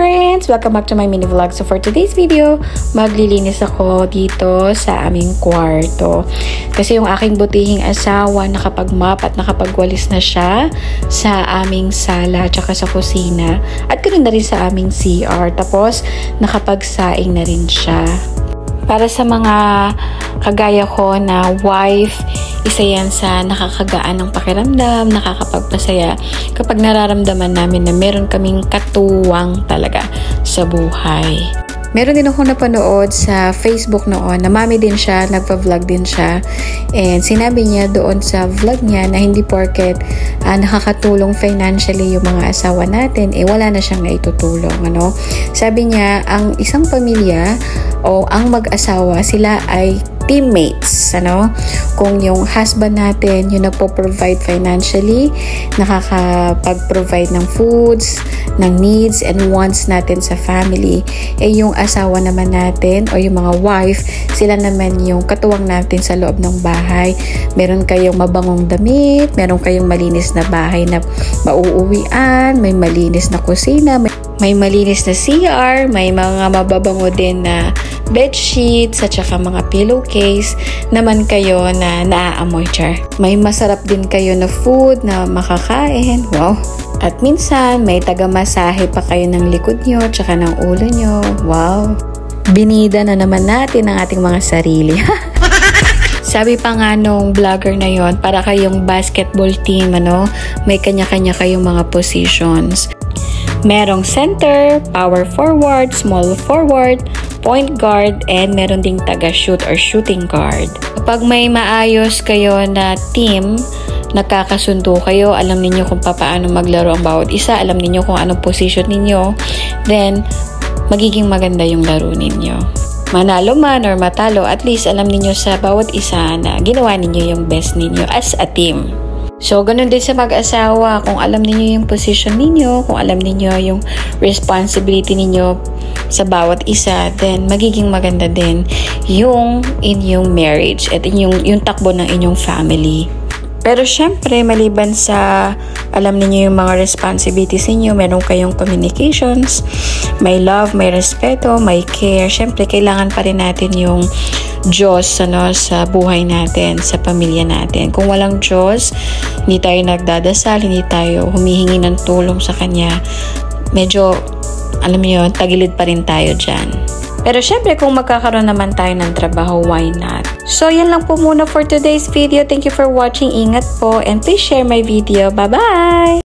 friends! Welcome back to my mini vlog. So for today's video, maglilinis ako dito sa aming kwarto. Kasi yung aking butihing asawa nakapag-mop at nakapagwalis na siya sa aming sala at sa kusina. At ganoon na rin sa aming CR. Tapos nakapagsaing na rin siya. Para sa mga kagaya ko na wife, isa yan sa nakakagaan ng pakiramdam, nakakapagpasaya kapag nararamdaman namin na meron kaming katuwang talaga sa buhay. Meron din ako napanood sa Facebook noon na mami din siya, nagpa-vlog din siya. And sinabi niya doon sa vlog niya na hindi porket nakakatulong financially yung mga asawa natin, wala na siyang naitutulong. Ano? Sabi niya, ang isang pamilya o ang mag-asawa, sila ay teammates, ano? Kung yung husband natin yung nagpo-provide financially, nakakapag-provide ng foods, ng needs and wants natin sa family, yung asawa naman natin o yung mga wife, sila naman yung katuwang natin sa loob ng bahay. Meron kayong mabangong damit, meron kayong malinis na bahay na mauuwian, may malinis na kusina, may malinis na CR, may mga mababango din na bedsheets at saka mga pillowcase naman kayo na naaamoy, char. May masarap din kayo na food na makakain. Wow! At minsan, may taga-masahe pa kayo ng likod nyo tsaka ng ulo nyo. Wow! Binida na naman natin ang ating mga sarili. Sabi pa nga nung vlogger na yon, para kayong basketball team, ano? May kanya-kanya kayong mga positions. Merong center, power forward, small forward, point guard, and meron ding taga-shoot or shooting guard. Kapag may maayos kayo na team, nagkakasundo kayo, alam ninyo kung paano maglaro ang bawat isa, alam ninyo kung anong position ninyo, then magiging maganda yung laro ninyo. Manalo man or matalo, at least alam ninyo sa bawat isa na ginawa ninyo yung best ninyo as a team. So, ganun din sa mag-asawa, kung alam niyo yung position ninyo, kung alam niyo yung responsibility ninyo sa bawat isa, then magiging maganda din yung inyong marriage at yung takbo ng inyong family. Pero syempre, maliban sa alam niyo yung mga responsibilities niyo, meron kayong communications, may love, may respeto, may care. Syempre, kailangan pa rin natin yung Diyos sa buhay natin, sa pamilya natin. Kung walang Diyos, hindi tayo nagdadasal, hindi tayo humihingi ng tulong sa Kanya, medyo, alam niyo, tagilid pa rin tayo dyan. Pero syempre, kung magkakaroon naman tayo ng trabaho, why not? So, yan lang po muna for today's video. Thank you for watching. Ingat po and please share my video. Bye-bye!